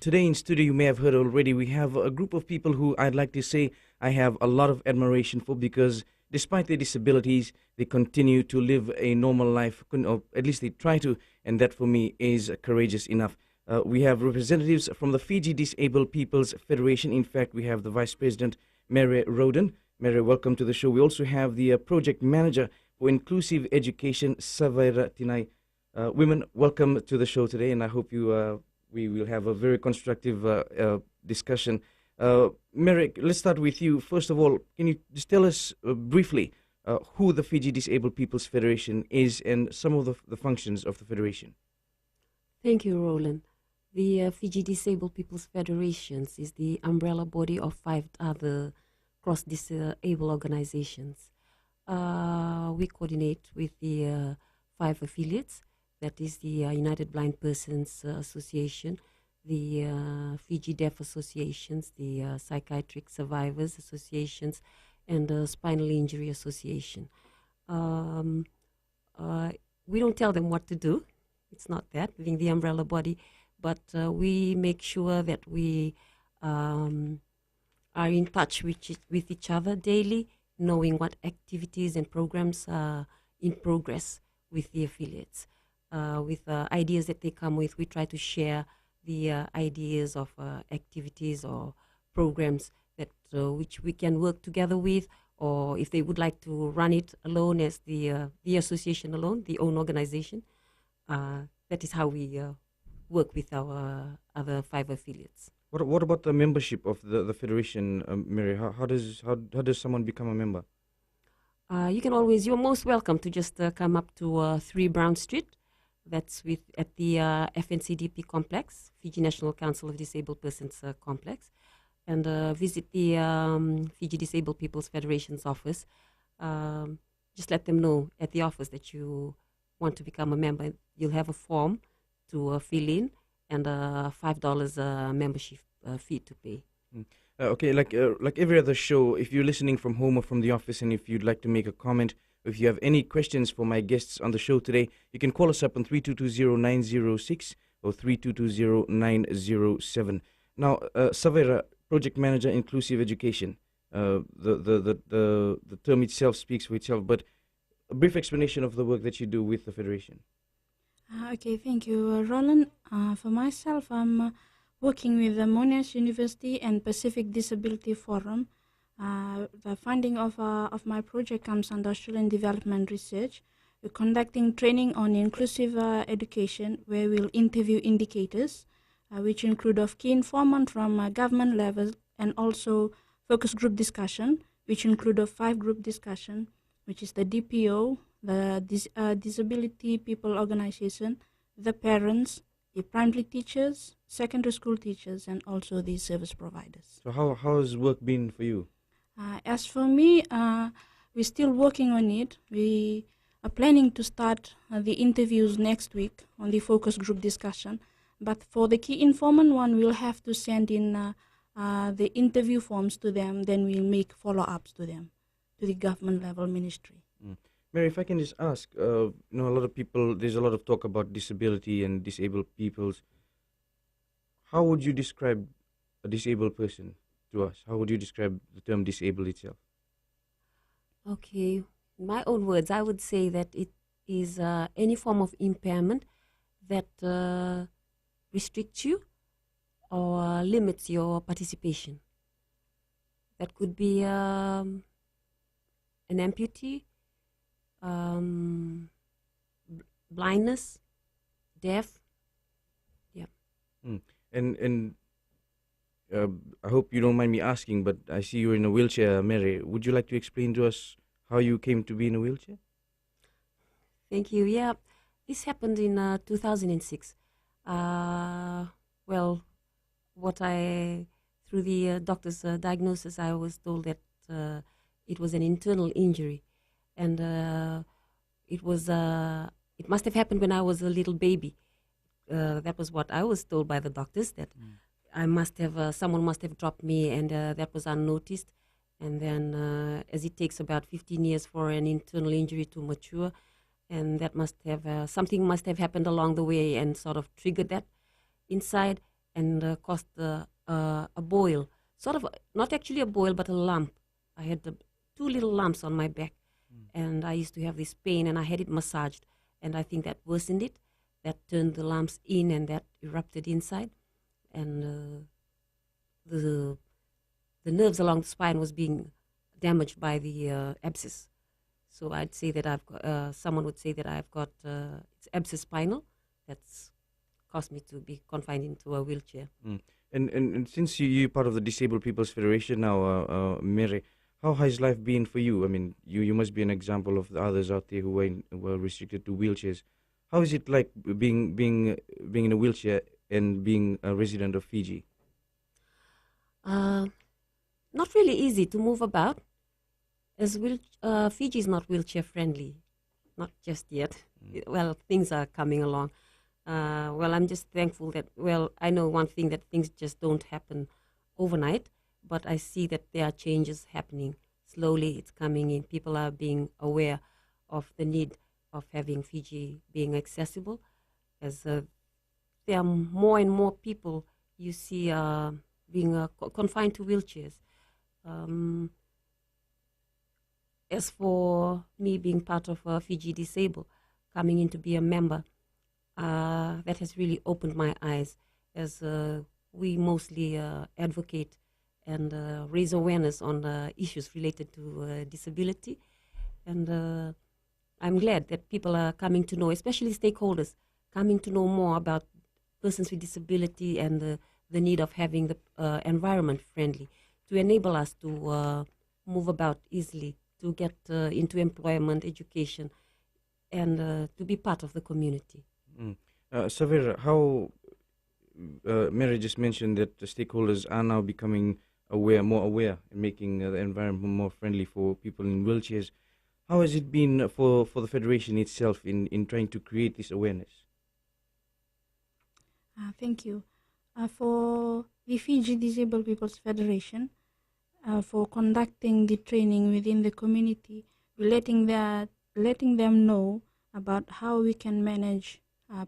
today in studio, you may have heard already, we have a group of people who I'd like to say I have a lot of admiration for, because despite their disabilities, they continue to live a normal life, or at least they try to, and that for me is courageous enough. We have representatives from the Fiji Disabled People's Federation. In fact, we have the Vice President, Mary Roden. Mary, welcome to the show. We also have the Project Manager for Inclusive Education, Savaira Tinai. Women, welcome to the show today, and I hope we will have a very constructive discussion. Mary, let's start with you. First of all, can you just tell us briefly who the Fiji Disabled People's Federation is and some of the functions of the Federation? Thank you, Roland. The Fiji Disabled People's Federations is the umbrella body of 5 other cross-disabled organizations. We coordinate with the 5 affiliates. That is the United Blind Persons Association, the Fiji Deaf Associations, the Psychiatric Survivors Associations, and the Spinal Injury Association. We don't tell them what to do. It's not that, being the umbrella body, but we make sure that we are in touch with each other daily, knowing what activities and programs are in progress with the affiliates. With ideas that they come with, we try to share the ideas of activities or programs that which we can work together with, or if they would like to run it alone as the association alone, the own organization. That is how we work with our other 5 affiliates. What about the membership of the federation, Mary? How does someone become a member? You're most welcome to just come up to 3 Brown Street. That's at the FNCDP complex, Fiji National Council of Disabled Persons complex, and visit the Fiji Disabled People's Federation's office. Just let them know at the office that you want to become a member. You'll have a form to fill in and $5 membership fee to pay. Okay, like every other show, if you're listening from home or from the office, and if you'd like to make a comment, if you have any questions for my guests on the show today, you can call us up on 3220-906 or 3220-907. Now, Savaira, Project Manager, Inclusive Education. The term itself speaks for itself, but a brief explanation of the work that you do with the Federation. Okay, thank you, Roland. For myself, I'm working with the Monash University and Pacific Disability Forum. The funding of my project comes under Australian Development Research. We're conducting training on inclusive education, where we'll interview indicators, which include of key informant from government level, and also focus group discussion, which include of 5 group discussion, which is the DPO, the Disability People Organization, the parents, the primary teachers, secondary school teachers, and also the service providers. So how has work been for you? As for me, we're still working on it. We are planning to start the interviews next week on the focus group discussion. But for the key informant one, we'll have to send in the interview forms to them. Then we'll make follow-ups to them, to the government level ministry. Mary, if I can just ask, a lot of people, there's a lot of talk about disability and disabled peoples. How would you describe a disabled person to us? How would you describe the term disabled itself? Okay, in my own words, I would say that it is any form of impairment that restricts you or limits your participation. That could be an amputee, blindness, deaf. Yeah. And I hope you don't mind me asking, but I see you're in a wheelchair, Mary. Would you like to explain to us how you came to be in a wheelchair? Thank you. Yeah, this happened in 2006. Well, through the doctor's diagnosis, I was told that it was an internal injury, and it must have happened when I was a little baby. That was what I was told by the doctors, that someone must have dropped me, and that was unnoticed. And then as it takes about 15 years for an internal injury to mature, and that must have something must have happened along the way and sort of triggered that inside. and caused a boil, sort of not actually a boil but a lump. I had two little lumps on my back, and I used to have this pain, and I had it massaged, and I think that worsened it. That turned the lumps in, and that erupted inside, and the nerves along the spine was being damaged by the abscess. So I'd say that I've got, someone would say that I've got it's abscess spinal. That's caused me to be confined into a wheelchair. And since you're part of the Disabled People's Federation now, Mary, how has life been for you? I mean, you must be an example of the others out there who were restricted to wheelchairs. How is it like being in a wheelchair and being a resident of Fiji? Not really easy to move about, as Fiji is not wheelchair friendly, not just yet. Well, things are coming along. Well, I'm just thankful that, well, I know one thing, that things just don't happen overnight, but I see that there are changes happening. Slowly it's coming in. People are being aware of the need of having Fiji being accessible, as there are more and more people you see being confined to wheelchairs. As for me being part of Fiji Disabled, coming in to be a member, that has really opened my eyes, as we mostly advocate and raise awareness on issues related to disability. And I'm glad that people are coming to know, especially stakeholders, coming to know more about persons with disability and the need of having the environment friendly to enable us to move about easily, to get into employment, education, and to be part of the community. Savera, how Mary just mentioned that the stakeholders are now becoming more aware, and making the environment more friendly for people in wheelchairs. How has it been for the Federation itself in trying to create this awareness? Thank you. For the Fiji Disabled People's Federation, for conducting the training within the community, letting them know about how we can manage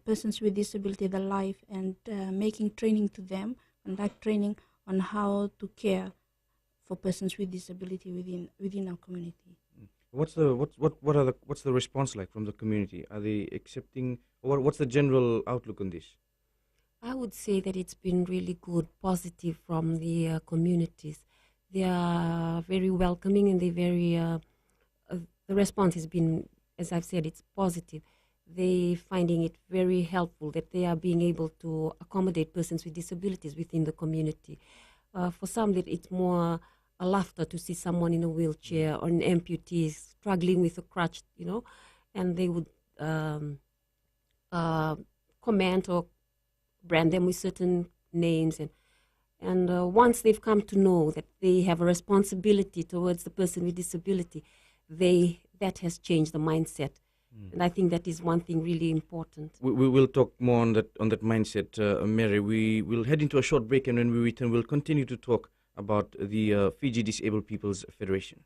persons with disability, their life, and making training to them, conduct training on how to care for persons with disability within our community. What's the response like from the community? Are they accepting? What's the general outlook on this? I would say that it's been really good, positive from the communities. They are very welcoming, and the response has been, as I've said, it's positive. They finding it very helpful that they are being able to accommodate persons with disabilities within the community. For some, that it's more a laughter to see someone in a wheelchair or an amputee struggling with a crutch, and they would comment or brand them with certain names, and once they've come to know that they have a responsibility towards the person with disability, that has changed the mindset. And I think that is one thing really important. We will talk more on that mindset, Mary. We will head into a short break, and when we return, we'll continue to talk about the Fiji Disabled People's Federation.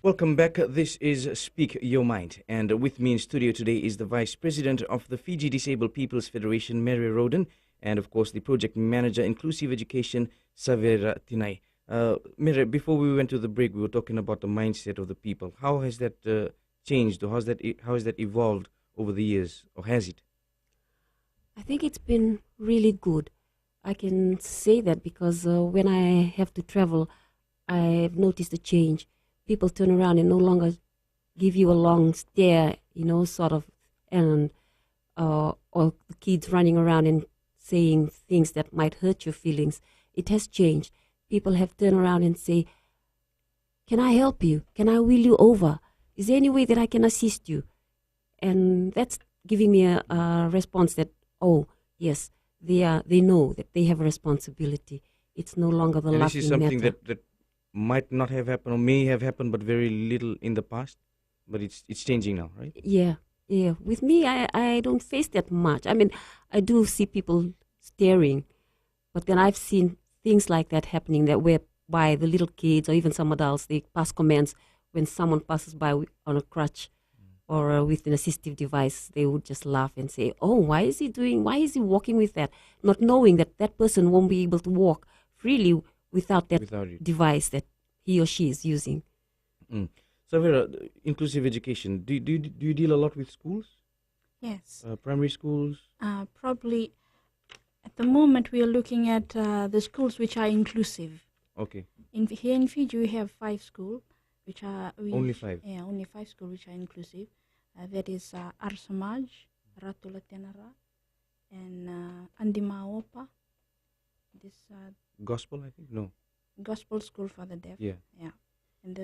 Welcome back. This is Speak Your Mind, and with me in studio today is the Vice President of the Fiji Disabled People's Federation, Mary Roden, and of course the Project Manager, Inclusive Education, Savera Tinai. Mary, before we went to the break, we were talking about the mindset of the people. How has that changed, or how has that evolved over the years, or has it? I think it's been really good. I can say that because when I have to travel, I've noticed a change. People turn around and no longer give you a long stare, sort of, and or the kids running around and saying things that might hurt your feelings. It has changed. People have turned around and say, "Can I help you? Can I wheel you over? Is there any way that I can assist you?" And that's giving me a response that, oh, yes, they know that they have a responsibility. It's no longer the laughing matter. This is something that might not have happened, or may have happened, but very little in the past, but it's changing now, right? Yeah. With me, I don't face that much. I mean, I do see people staring, But then I've seen things like that happening, that whereby the little kids or even some adults, they pass comments when someone passes by on a crutch or with an assistive device. They would just laugh and say, "Oh, why is he walking with that?" Not knowing that that person won't be able to walk freely without that Without it. device that he or she is using. So, Vera, inclusive education. Do you deal a lot with schools? Yes. Primary schools? Probably at the moment we are looking at the schools which are inclusive. Okay. Here in Fiji we have 5 schools which are... Only 5? Yeah, only 5 schools which are inclusive. That is Arsamaj, Ratula Tenara, and Andimaopa. This Gospel, I think? No. Gospel School for the Deaf. Yeah. Yeah. And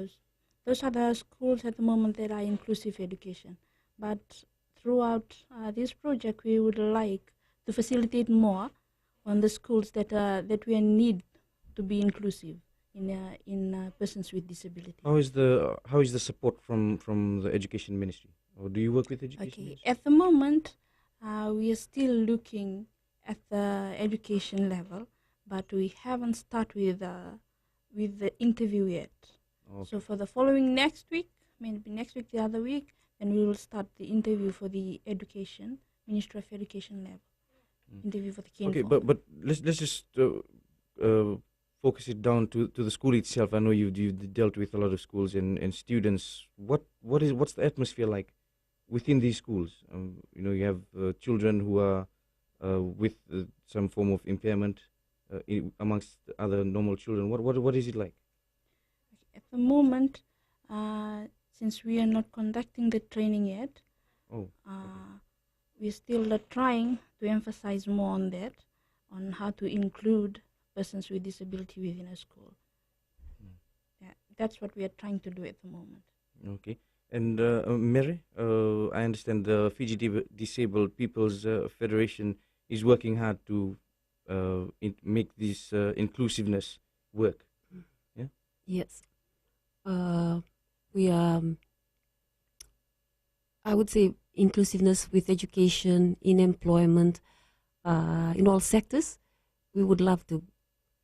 those are the schools at the moment that are inclusive education. But throughout this project, we would like to facilitate more on the schools that we need to be inclusive in persons with disability. How is the support from the education ministry? Or do you work with education Okay. ministry? At the moment, we are still looking at the education level, but we haven't started with the interview yet. Okay. So for the following next week, maybe next week, the other week, then we will start the interview for the education, Ministry of Education level. Interview for the kinfolk. Okay, but let's just focus it down to the school itself. I know you've dealt with a lot of schools and students. What's the atmosphere like within these schools? You have children who are with some form of impairment amongst other normal children. What is it like? At the moment, since we are not conducting the training yet, we're still trying to emphasize more on that, on how to include persons with disability within a school. Yeah, that's what we are trying to do at the moment. Okay. And Mary, I understand the Fiji Disabled People's Federation is working hard to make this inclusiveness work. Yeah. Yes. We are, I would say, inclusiveness with education, in employment, in all sectors. We would love to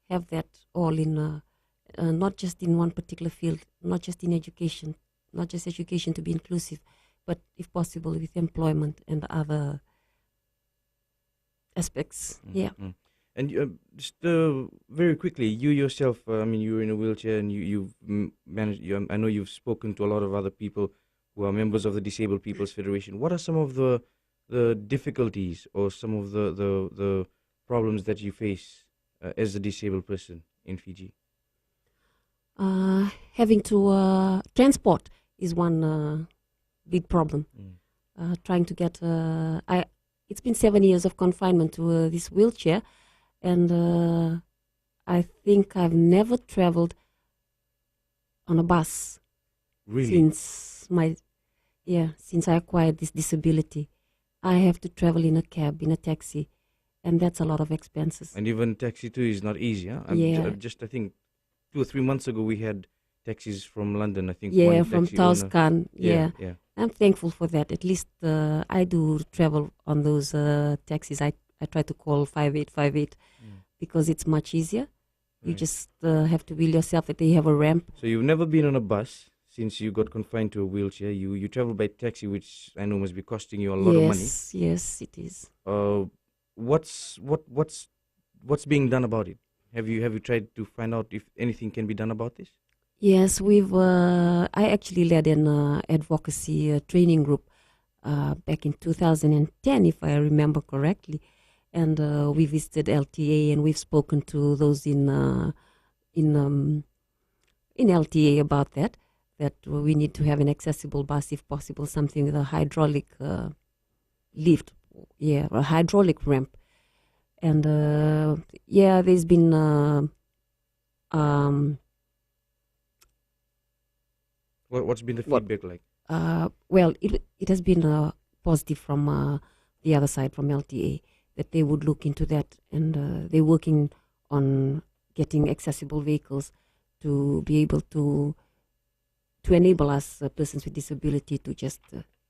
have that all in, not just in one particular field, not just in education, not just education to be inclusive, but if possible with employment and other aspects. Yeah. And just very quickly, you yourself, you're in a wheelchair and you've managed, I know you've spoken to a lot of other people who are members of the Disabled People's Federation. What are some of the difficulties or some of the problems that you face as a disabled person in Fiji? Having to transport is one big problem. Trying to get, it's been 7 years of confinement to this wheelchair, and I think I've never traveled on a bus. Really? Since I acquired this disability. I have to travel in a cab, in a taxi, and that's a lot of expenses. And even taxi too is not easy, huh? I think 2 or 3 months ago we had taxis from London, I think. Yeah, one from taxi owner- Tauskan. Yeah. Yeah. I'm thankful for that. At least I do travel on those taxis. I try to call 5858 because it's much easier. You Right. just have to wheel yourself. That they have a ramp. So you've never been on a bus since you got confined to a wheelchair. You travel by taxi, which I know must be costing you a lot of money. Yes, it is. What's being done about it? Have you tried to find out if anything can be done about this? Yes, we've. I actually led an advocacy training group back in 2010, if I remember correctly, and we visited LTA and we've spoken to those in LTA about that we need to have an accessible bus if possible, something with a hydraulic lift, a hydraulic ramp, and there's been. What's been the feedback like? Well, it has been positive from the other side, from LTA, that they would look into that, and they're working on getting accessible vehicles to be able to enable us, persons with disability, to just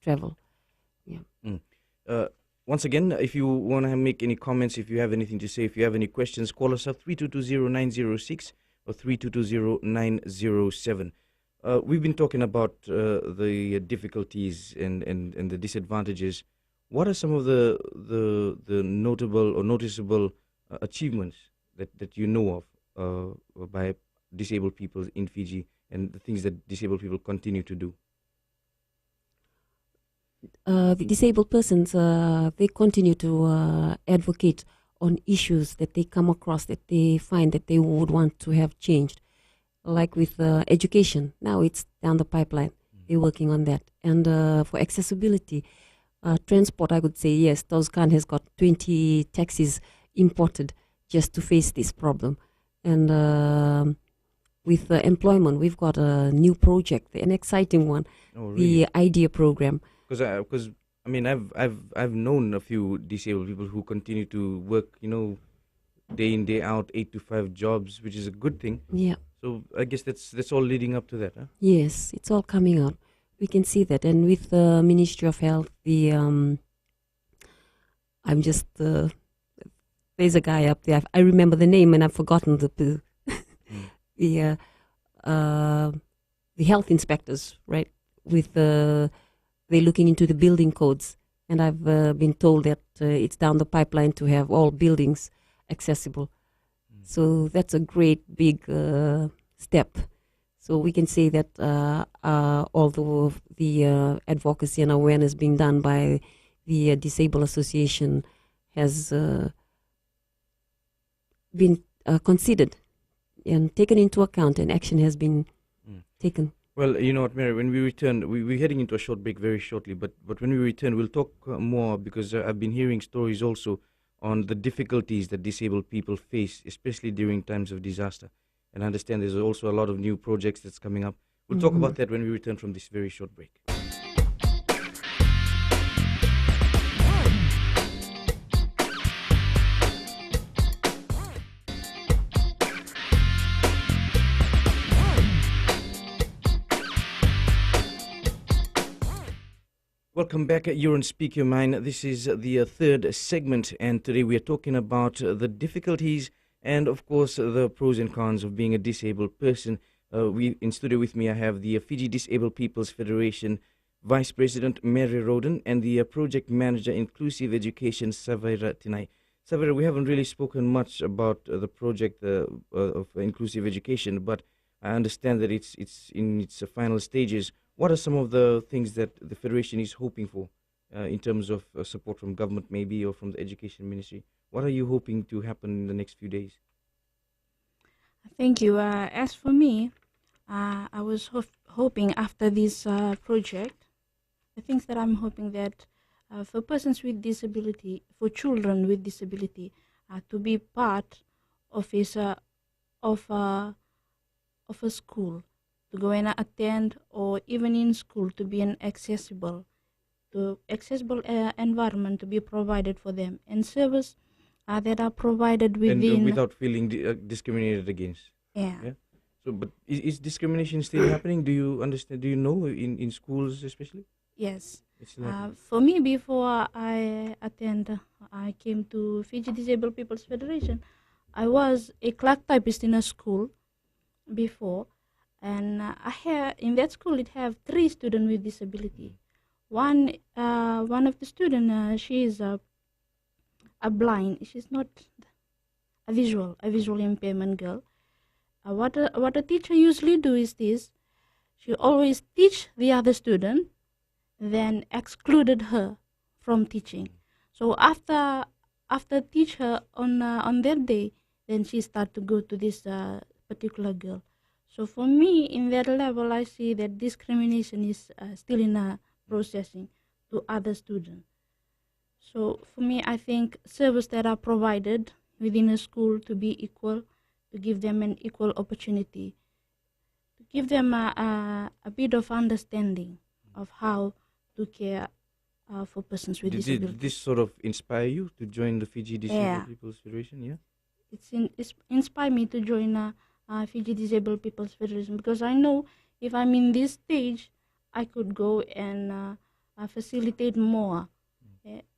travel. Yeah. once again, if you want to make any comments, if you have anything to say, if you have any questions, call us up 3220-906 or 3220-907. We've been talking about the difficulties and the disadvantages. What are some of the notable or noticeable achievements that you know of by disabled people in Fiji, and the things that disabled people continue to do? The disabled persons, they continue to advocate on issues that they come across that they find that they would want to have changed. Like with education, now it's down the pipeline. They're working on that. And for accessibility, transport, I would say, yes, Toscan has got 20 taxis imported just to face this problem. And with employment, we've got a new project, an exciting one, the IDEA program. Because I mean, I've known a few disabled people who continue to work, day in, day out, 8 to 5 jobs, which is a good thing. Yeah. So I guess that's all leading up to that, huh? Yes, it's all coming out. We can see that, and with the Ministry of Health, there's a guy up there. I remember the name, and I've forgotten the health inspectors, right? With they're looking into the building codes, and I've been told that it's down the pipeline to have all buildings accessible. So that's a great big step. So we can say that although the advocacy and awareness being done by the Disabled Association has been considered and taken into account, and action has been taken. Well, you know what, Mary, when we return, we're heading into a short break very shortly, but when we return, we'll talk more, because I've been hearing stories also on the difficulties that disabled people face, especially during times of disaster. And I understand there's also a lot of new projects that's coming up. We'll talk about that when we return from this very short break. Welcome back. You're on Speak Your Mind. This is the third segment, and today we are talking about the difficulties and, of course, the pros and cons of being a disabled person. In studio with me, I have the Fiji Disabled People's Federation Vice President Mary Roden and the Project Manager Inclusive Education, Savaira Tinai. Savaira, we haven't really spoken much about the project of inclusive education, but I understand that it's in its final stages. What are some of the things that the Federation is hoping for in terms of support from government maybe, or from the Education Ministry? What are you hoping to happen in the next few days? Thank you. As for me, I was hoping after this project, the things that I'm hoping that for persons with disability, for children with disability, to be part of a school, to go and attend, or even in school to be an accessible environment to be provided for them, and service that are provided within, and without feeling discriminated against. Yeah. So, but is discrimination still happening? Do you understand? Do you know in schools especially? Yes. It's still For me, before I came to Fiji Disabled People's Federation, I was a clerk typist in a school before, and in that school it have 3 students with disability. One of the students, she is a blind. She's not a visual impairment girl. What a teacher usually do is this: she always teach the other student, then excluded her from teaching. So after teach her on that day, then she start to go to this particular girl. So for me, in that level, I see that discrimination is still in a processing to other students. So for me, I think services that are provided within a school to be equal, to give them an equal opportunity, to give them a bit of understanding of how to care for persons with disabilities. Did this sort of inspire you to join the Fiji Disabled People's Federation? Yeah. It's inspired me to join Fiji Disabled People's Federation, because I know if I'm in this stage, I could go and facilitate more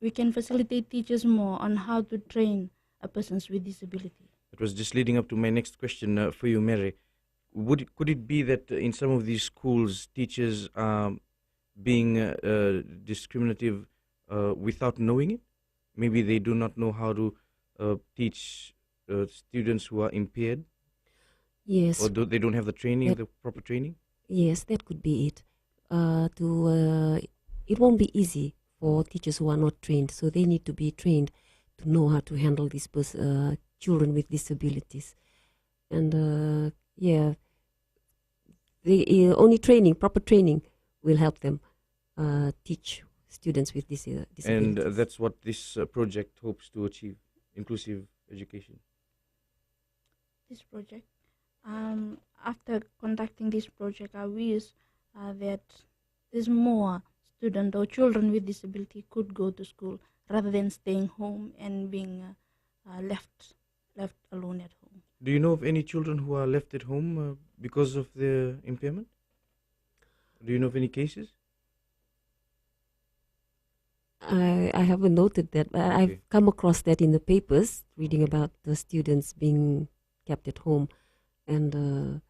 we can facilitate teachers more on how to train a persons with disability. It was just leading up to my next question for you, Mary. Could it be that in some of these schools, teachers are being discriminative without knowing it? Maybe they do not know how to teach students who are impaired, Yes, or they don't have the training, That- the proper training. yes, that could be it. It won't be easy for teachers who are not trained, so they need to be trained to know how to handle these children with disabilities. And yeah, the only training, proper training, will help them teach students with disabilities. And that's what this project hopes to achieve: inclusive education. This project, after conducting this project, I wish that there's more students or children with disability could go to school rather than staying home and being left alone at home. Do you know of any children who are left at home because of their impairment? Do you know of any cases? I haven't noted that, but I've Okay. come across that in the papers, reading about the students being kept at home and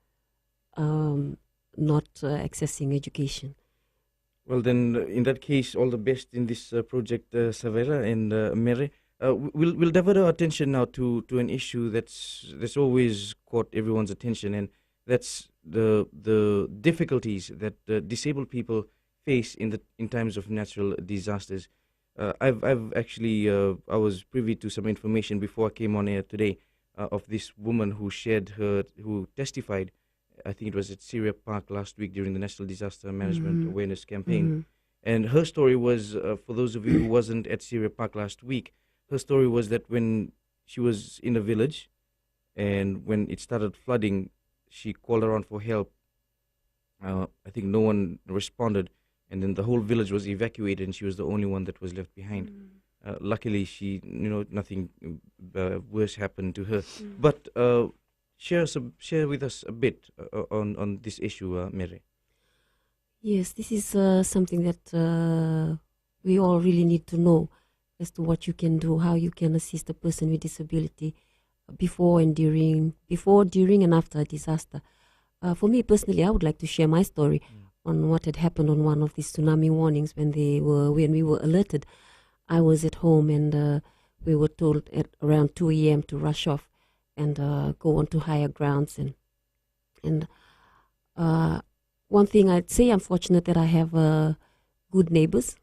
not accessing education. Well, then, in that case, all the best in this project, Savera and Mere. We'll divert our attention now to an issue that's always caught everyone's attention, and that's the difficulties that disabled people face in times of natural disasters. I've actually I was privy to some information before I came on air today of this woman who testified. I think it was at Syria Park last week during the National Disaster Management Mhm. Awareness Campaign. Mhm. And her story was, for those of you who wasn't at Syria Park last week, her story was that when she was in a village and when it started flooding, she called around for help. I think no one responded, and then the whole village was evacuated, and she was the only one that was left behind. Luckily, nothing worse happened to her. But share with us a bit on this issue, Mary. Yes, this is something that we all really need to know as to what you can do, how you can assist a person with disability before, during, and after a disaster. For me personally, I would like to share my story on what had happened on one of these tsunami warnings when we were alerted. I was at home and we were told at around 2 a.m. to rush off and go on to higher grounds. And one thing I'd say, I'm fortunate that I have good neighbors,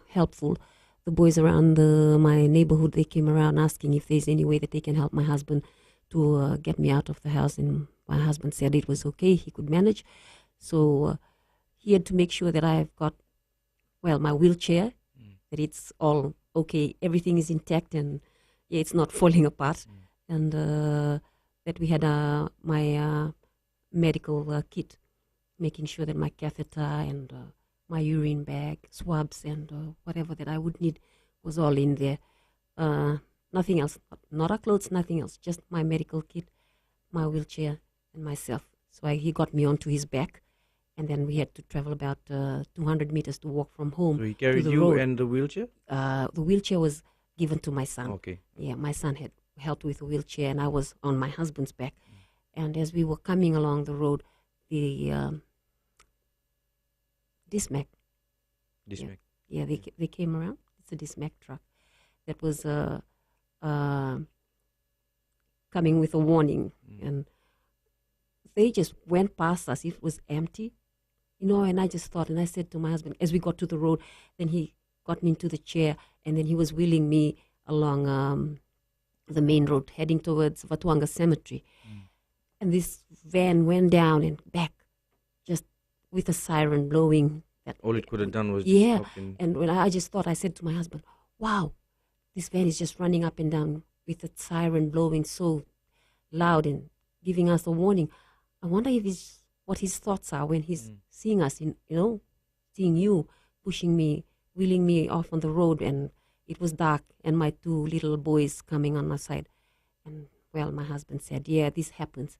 helpful. The boys around my neighborhood, they came around asking if there's any way that they can help my husband to get me out of the house. And my husband said it was okay, he could manage. So he had to make sure that I've got, my wheelchair, that it's all okay, everything is intact and it's not falling apart. And that we had my medical kit, making sure that my catheter and my urine bag, swabs, and whatever that I would need was all in there. Nothing else, not our clothes, nothing else, just my medical kit, my wheelchair, and myself. So he got me onto his back, and then we had to travel about 200 meters to walk from home. So he to carried the you road. and the wheelchair? The wheelchair was given to my son. Okay. Yeah, my son had helped with the wheelchair, and I was on my husband's back. And as we were coming along the road, the Dismac, they came around. It's a Dismac truck that was coming with a warning, and they just went past us. It was empty, and I just thought, and I said to my husband, as we got to the road, then he got me into the chair, and then he was wheeling me along the main road, heading towards Vatuanga Cemetery. And this van went down and back, just with a siren blowing. All it could have done was Yeah, just stop and and when I just thought, I said to my husband, wow, this van is just running up and down with a siren blowing so loud and giving us a warning. I wonder what his thoughts are when he's seeing us, seeing you pushing me, wheeling me off on the road, and it was dark, and my two little boys coming on my side. And my husband said, yeah, this happens.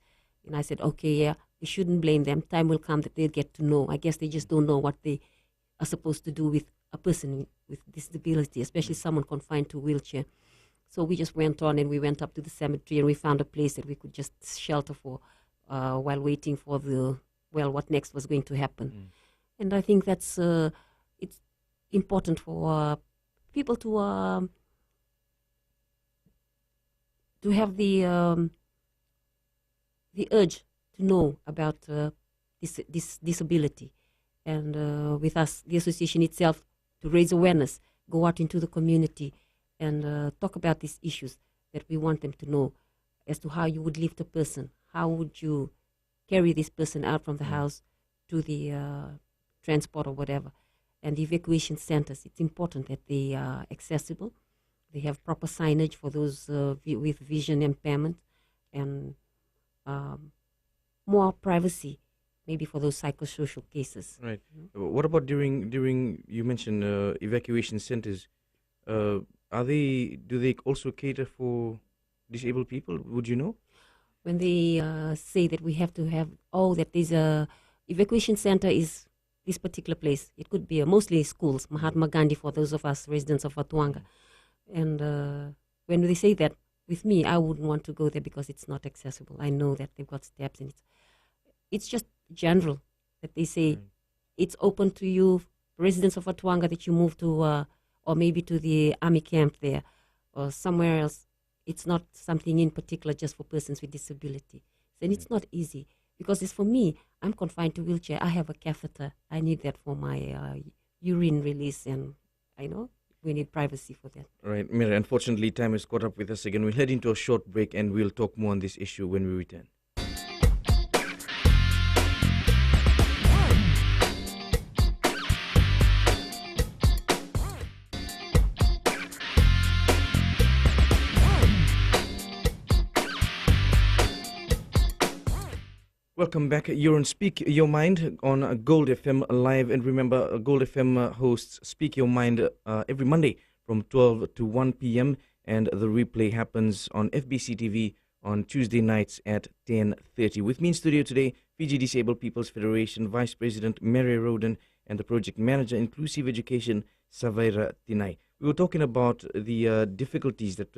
And I said, okay, yeah, we shouldn't blame them. Time will come that they'll get to know. I guess they just don't know what they are supposed to do with a person with disability, especially someone confined to a wheelchair. So we just went on and we went up to the cemetery and we found a place that we could just shelter for while waiting for what next was going to happen. And I think that's it's important for people to have the urge to know about this disability, and with us, the association itself, to raise awareness, go out into the community, and talk about these issues that we want them to know, as to how you would lift a person, how would you carry this person out from the house to the transport or whatever. And the evacuation centers, it's important that they are accessible. They have proper signage for those with vision impairment, and more privacy, maybe for those psychosocial cases. Right. What about during you mentioned evacuation centers? Do they also cater for disabled people? Would you know? When they say that we have to have, that there's a evacuation center is this particular place. It could be mostly schools, Mahatma Gandhi, for those of us residents of Watuanga. And when they say that, with me, I wouldn't want to go there because it's not accessible. I know that they've got steps, and it's just general that they say it's open to you, residents of Watuanga, that you move to, or maybe to the army camp there or somewhere else. It's not something in particular just for persons with disability. And it's not easy because it's for me, I'm confined to wheelchair. I have a catheter. I need that for my urine release, and I know we need privacy for that. Right, Mary, unfortunately, time has caught up with us again. We'll head into a short break and we'll talk more on this issue when we return. Welcome back. You're on Speak Your Mind on Gold FM Live. And remember, Gold FM hosts Speak Your Mind every Monday from 12 to 1 p.m. And the replay happens on FBC TV on Tuesday nights at 10:30. With me in studio today, Fiji Disabled People's Federation Vice President Mary Roden and the Project Manager Inclusive Education, Savaira Tinai. We were talking about the difficulties that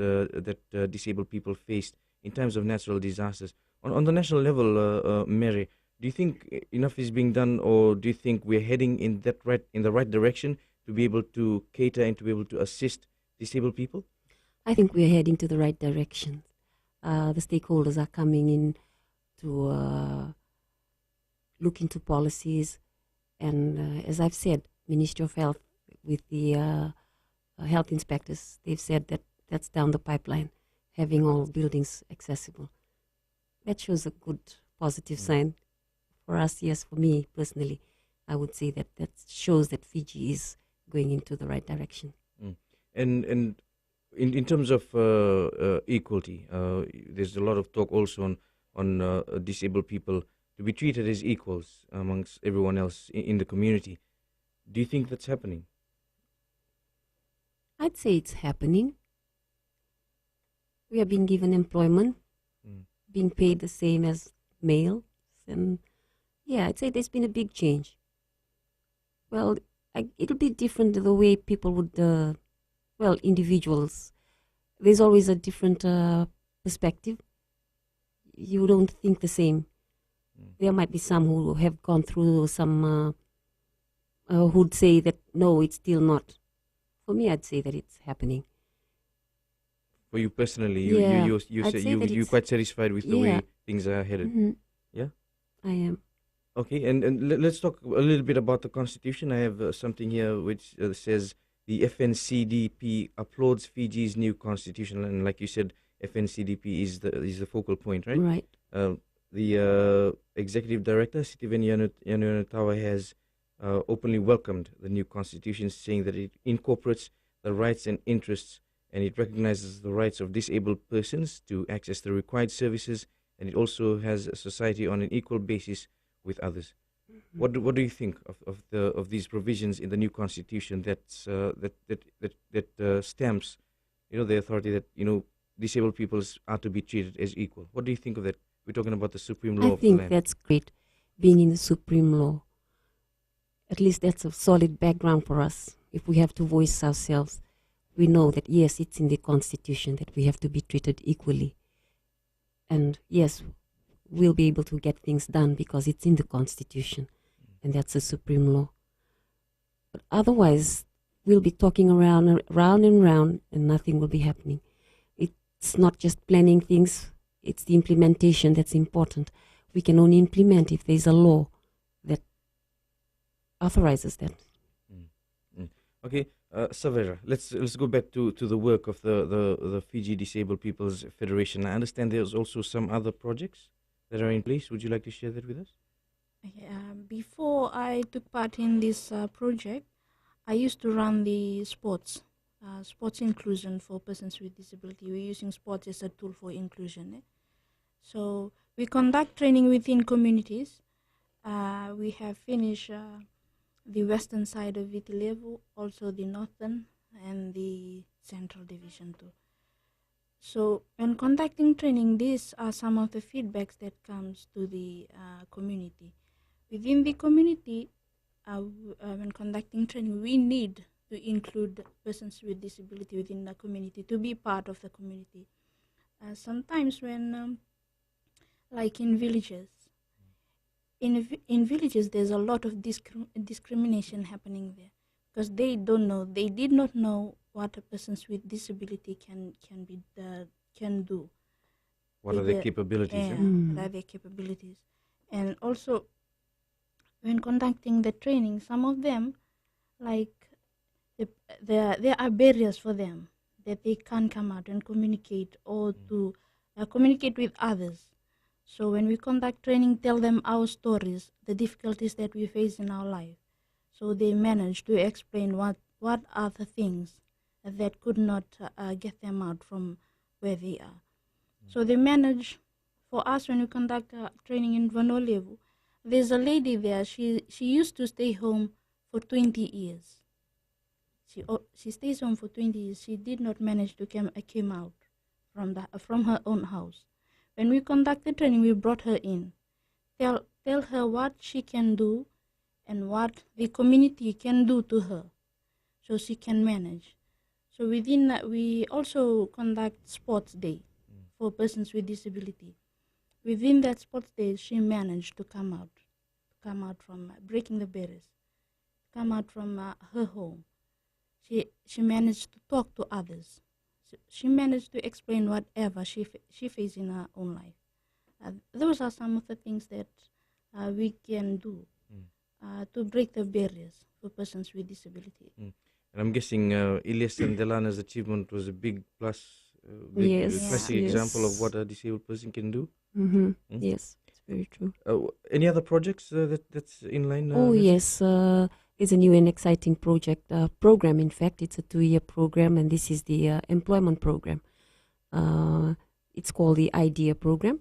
disabled people faced in times of natural disasters. On the national level, Mary, do you think enough is being done, or do you think we're heading in the right direction to be able to cater and to be able to assist disabled people? I think we're heading to the right direction. The stakeholders are coming in to look into policies, and as I've said, Ministry of Health with the health inspectors, they've said that that's down the pipeline, having all buildings accessible. That shows a good positive sign for us. Yes, for me personally, I would say that shows that Fiji is going into the right direction. And in terms of equality, there's a lot of talk also on disabled people to be treated as equals amongst everyone else in the community. Do you think that's happening? I'd say it's happening. We are being given employment, being paid the same as males, and yeah, I'd say there's been a big change. Well, it'll be different the way people would, individuals. There's always a different perspective. You don't think the same. There might be some who have gone through some who'd say that no, it's still not. For me, I'd say that it's happening. For you personally, Yeah, you're it's- quite satisfied with the Yeah. way things are headed. Mhm. Yeah. I am. Okay, and let's talk a little bit about the Constitution. I have something here which says the FNCDP applauds Fiji's new constitution, and like you said, FNCDP is the focal point, right? Right. The executive director, Sitiven Yanunatawa, has openly welcomed the new constitution, saying that it incorporates the rights and interests, and it recognizes the rights of disabled persons to access the required services, and it also has a society on an equal basis with others. What do you think of these provisions in the new constitution that stamps, the authority that disabled peoples are to be treated as equal? What do you think of that? We're talking about the supreme law I of the think land. that's great, being in the supreme law. at least that's a solid background for us. If we have to voice ourselves, we know that yes, it's in the Constitution that we have to be treated equally. And yes, we'll be able to get things done because it's in the Constitution, and that's a supreme law. But otherwise, we'll be talking around and round, and nothing will be happening. It's not just planning things, it's the implementation that's important. We can only implement if there's a law that authorizes that. Okay, Savera, let's go back to the work of the Fiji Disabled People's Federation. I understand there's also some other projects that are in place. Would you like to share that with us? Before I took part in this project, I used to run the sports inclusion for persons with disability. We're using sports as a tool for inclusion. So we conduct training within communities. We have finished the western side of Viti Levu, also the northern and the central division too. So when conducting training, these are some of the feedbacks that comes to the community. Within the community, when conducting training, we need to include persons with disability within the community to be part of the community. Sometimes when, like in villages, in villages there's a lot of discrimination happening there because they did not know what a person with disability can do. What are their capabilities? What are their capabilities? And also, when conducting the training, some of them, like, there are barriers for them that they can't come out and communicate or to communicate with others. So when we conduct training, tell them our stories, the difficulties that we face in our life. So they manage to explain what are the things that could not get them out from where they are. So they manage, for us when we conduct training in Vanua Levu, there's a lady there, she used to stay home for 20 years. She stays home for 20 years. She did not manage to came out from her own house. When we conducted training, we brought her in. Tell her what she can do and what the community can do to her so she can manage. So within that, we also conduct sports day for persons with disability. Within that sports day, she managed to come out from breaking the barriers, come out from her home. She managed to talk to others. She managed to explain whatever she faced in her own life. Those are some of the things that we can do to break the barriers for persons with disability. And I'm guessing Ilyas and Delana's achievement was a big plus, classic example of what a disabled person can do. Yes, it's very true. Any other projects that's in line? Yes. It's a new and exciting program. In fact, it's a 2-year program, and this is the employment program. It's called the IDEA program,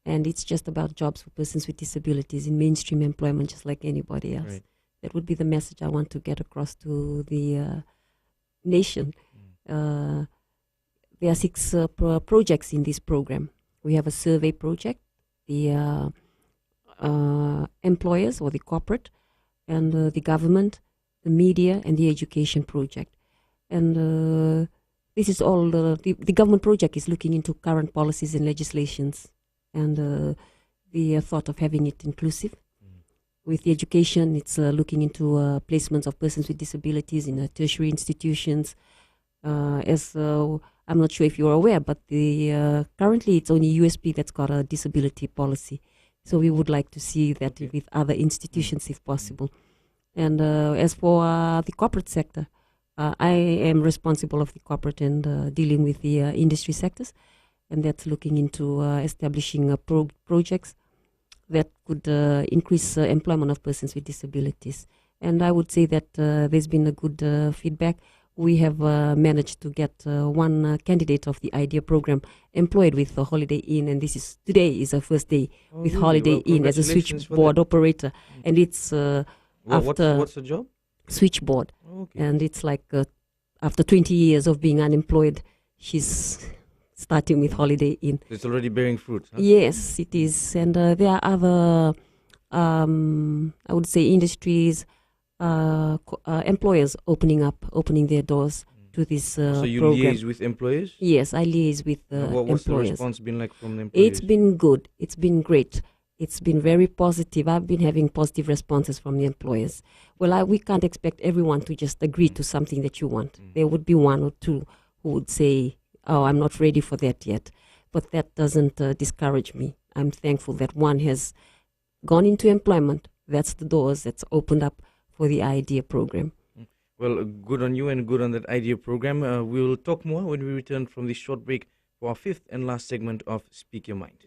and it's just about jobs for persons with disabilities in mainstream employment, just like anybody else. Right. That would be the message I want to get across to the nation. There are 6 projects in this program. We have a survey project, the employers or the corporate, and the government, the media, and the education project. And this is all, the government project is looking into current policies and legislations and the thought of having it inclusive. With the education, it's looking into placements of persons with disabilities in tertiary institutions. I'm not sure if you're aware, but currently it's only USP that's got a disability policy. So we would like to see that with other institutions if possible. And as for the corporate sector, I am responsible of the corporate and dealing with the industry sectors. And that's looking into establishing projects that could increase employment of persons with disabilities. And I would say that there's been a good feedback. We have managed to get one candidate of the IDEA program employed with the Holiday Inn, and today is our first day with Holiday Inn as a switchboard operator. And it's what's the job? Switchboard. And it's like after 20 years of being unemployed, she's starting with Holiday Inn. It's already bearing fruit. Huh? Yes, it is. And there are other, I would say, industries employers opening their doors to this So you program. liaise with employers? Yes, I liaise with What's the employers. response been like from the employers? It's been good. It's been great. It's been very positive. I've been having positive responses from the employers. Well, we can't expect everyone to just agree to something that you want. There would be one or two who would say, "Oh, I'm not ready for that yet." But that doesn't discourage me. I'm thankful that one has gone into employment. That's the doors that's opened up for the IDEA program. Well, good on you and good on that IDEA program. We'll talk more when we return from this short break for our fifth and last segment of Speak Your Mind.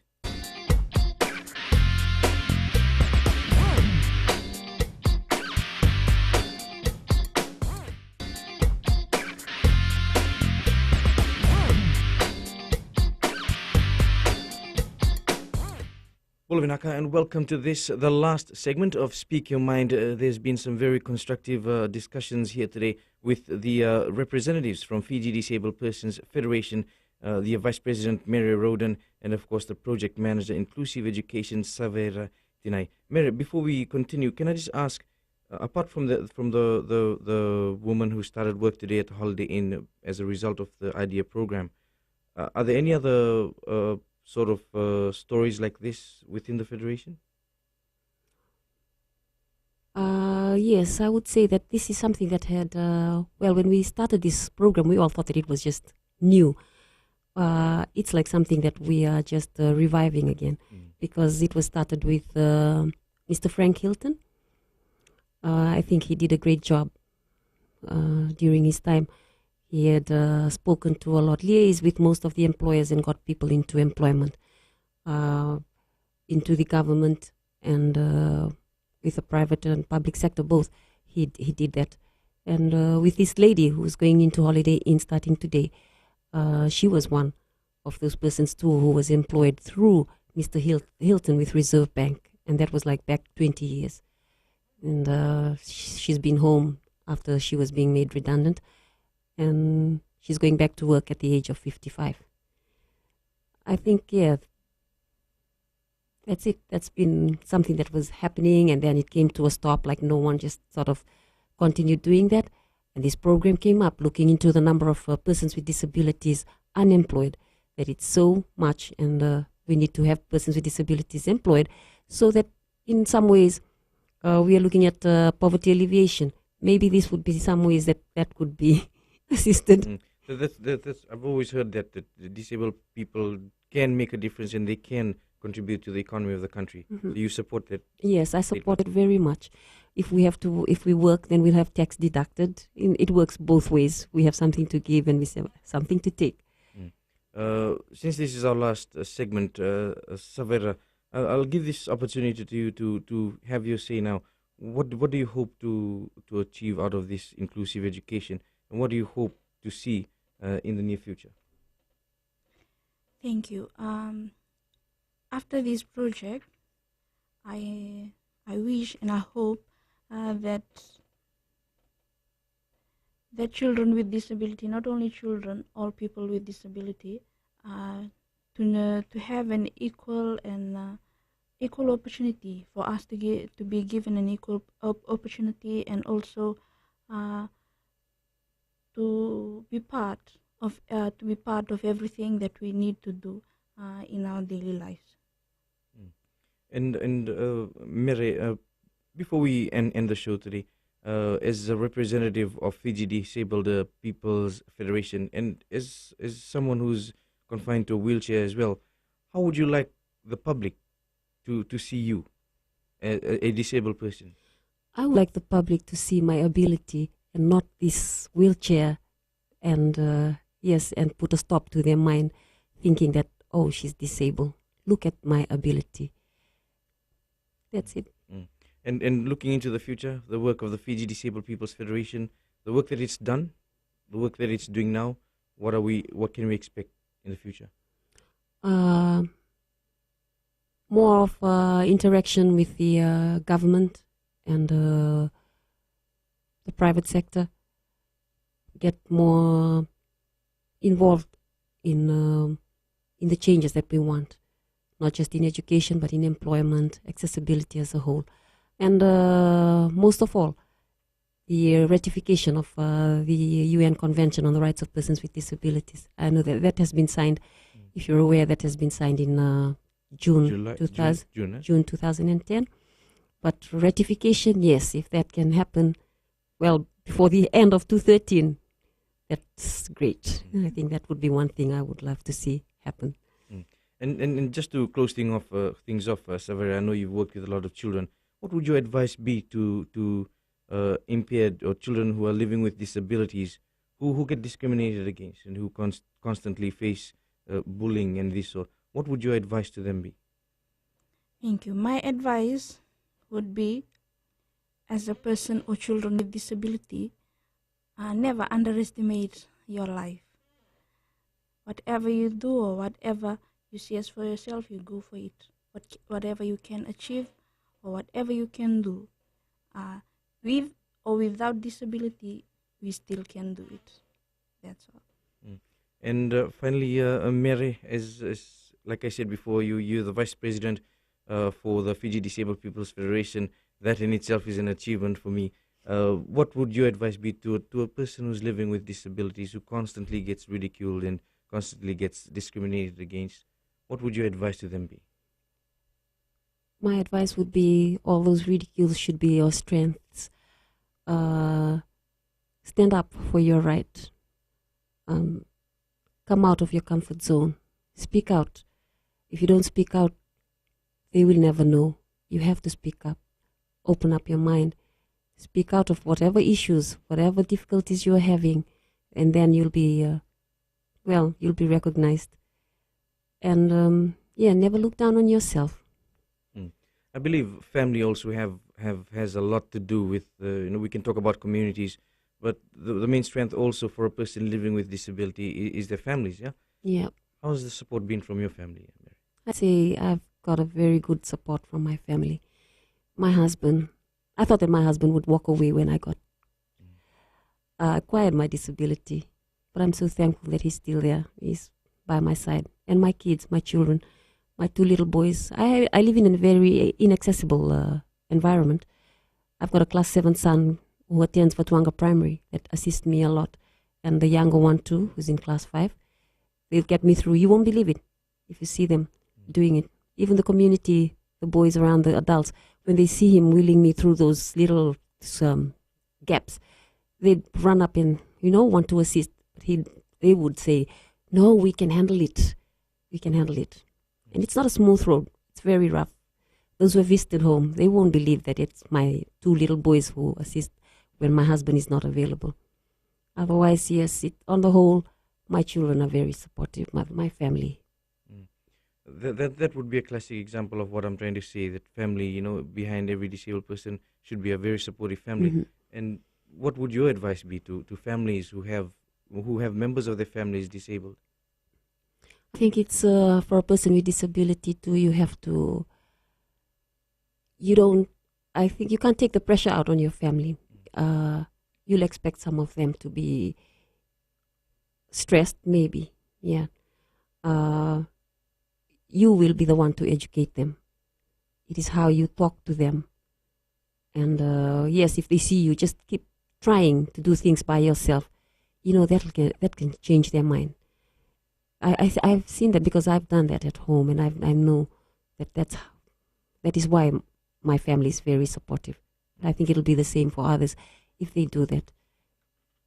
Bulavinaka, and welcome to this, the last segment of Speak Your Mind. There's been some very constructive discussions here today with the representatives from Fiji Disabled Persons Federation, the Vice President Mary Roden, and of course the Project Manager Inclusive Education Savera Tinai. Mary, before we continue, can I just ask, apart from the woman who started work today at Holiday Inn as a result of the IDEA program, are there any other sort of stories like this within the Federation? Yes, I would say that this is something that had, when we started this program, we all thought that it was just new. It's like something that we are just reviving again, because it was started with Mr. Frank Hilton. I think he did a great job during his time. He had spoken to a lot, liaised with most of the employers and got people into employment, into the government and with the private and public sector both. He did that. And with this lady who's going into Holiday Inn starting today, she was one of those persons too who was employed through Mr. Hilton with Reserve Bank. And that was like back 20 years. And she's been home after she was being made redundant. And she's going back to work at the age of 55. I think, yeah, that's it. That's been something that was happening, and then it came to a stop, like no one just sort of continued doing that. And this program came up, looking into the number of persons with disabilities unemployed, that it's so much, and we need to have persons with disabilities employed, so that in some ways we are looking at poverty alleviation. Maybe this would be some ways that could be assisted. So that's, I've always heard that the disabled people can make a difference and they can contribute to the economy of the country. So you support that? Yes, I support it very much. If we work, then we'll have tax deducted. It works both ways. We have something to give and we have something to take. Since this is our last segment, Savera, I'll give this opportunity to you to have your say now. What do you hope to achieve out of this inclusive education? And what do you hope to see in the near future? Thank you. After this project, I wish and I hope that children with disability, not only children, all people with disability, to have an equal and equal opportunity, for us to be given an equal opportunity, and also to be part of everything that we need to do in our daily lives. And Mary, before we end the show today, as a representative of Fiji Disabled People's Federation, and as someone who's confined to a wheelchair as well, how would you like the public to see you, a disabled person? I would like the public to see my ability and not this wheelchair, and yes, and put a stop to their mind thinking that, oh, she's disabled. Look at my ability. That's it. And looking into the future, the work of the Fiji Disabled People's Federation, the work that it's done, the work that it's doing now, what can we expect in the future? More of interaction with the government and the private sector. Get more involved in the changes that we want, not just in education but in employment, accessibility as a whole. And most of all, the ratification of the UN Convention on the Rights of Persons with Disabilities. I know that has been signed. If you're aware, that has been signed in June 2010. But ratification, yes, if that can happen, well, before the end of 2013, that's great. I think that would be one thing I would love to see happen. And just to close things off, Saverio, I know you've worked with a lot of children. What would your advice be to impaired or children who are living with disabilities who get discriminated against and who constantly face bullying and this sort? What would your advice to them be? Thank you. My advice would be, as a person or children with disability, never underestimate your life. Whatever you do or whatever you see as for yourself, you go for it. Whatever you can achieve or whatever you can do, with or without disability, we still can do it. That's all. And finally, Mary, as like I said before, you're the Vice President for the Fiji Disabled People's Federation. That in itself is an achievement for me. What would your advice be to a person who's living with disabilities, who constantly gets ridiculed and constantly gets discriminated against? What would your advice to them be? My advice would be all those ridicules should be your strengths. Stand up for your right. Come out of your comfort zone. Speak out. If you don't speak out, they will never know. You have to speak up. Open up your mind. Speak out of whatever issues, whatever difficulties you're having, and then you'll be, you'll be recognized. And never look down on yourself. I believe family also has a lot to do with, we can talk about communities, but the main strength also for a person living with disability is their families, yeah? Yeah. How has the support been from your family, Mary? I'd say I've got a very good support from my family. My husband, I thought that my husband would walk away when I acquired my disability, but I'm so thankful that he's still there. He's by my side. And my kids, my children, my two little boys. I live in a very inaccessible environment. I've got a class 7 son who attends Fatuanga Primary that assists me a lot, and the younger one too, who's in class 5. They'll get me through. You won't believe it if you see them doing it. Even the community, the boys around, the adults, when they see him wheeling me through those little gaps, they'd run up and, want to assist. But they would say, no, we can handle it. We can handle it. And it's not a smooth road. It's very rough. Those who have visited home, they won't believe that it's my two little boys who assist when my husband is not available. Otherwise, yes, on the whole, my children are very supportive, my family. That would be a classic example of what I'm trying to say, that family, behind every disabled person should be a very supportive family. Mm-hmm. And what would your advice be to families who have members of their families disabled? I think it's for a person with disability too, I think you can't take the pressure out on your family. You'll expect some of them to be stressed, maybe, yeah. You will be the one to educate them. It is how you talk to them. And yes, if they see you just keep trying to do things by yourself, that can change their mind. I've seen that because I've done that at home, and I know that is why my family is very supportive. I think it'll be the same for others if they do that.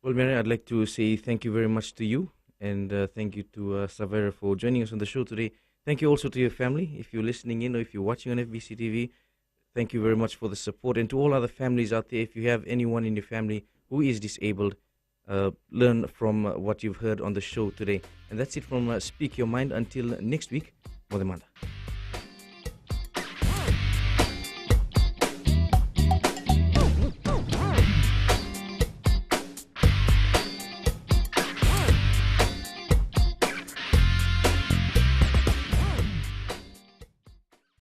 Well, Mary, I'd like to say thank you very much to you, and thank you to Saverio for joining us on the show today. Thank you also to your family. If you're listening in or if you're watching on FBC TV, thank you very much for the support. And to all other families out there, if you have anyone in your family who is disabled, learn from what you've heard on the show today. And that's it from Speak Your Mind. Until next week, Modemanda.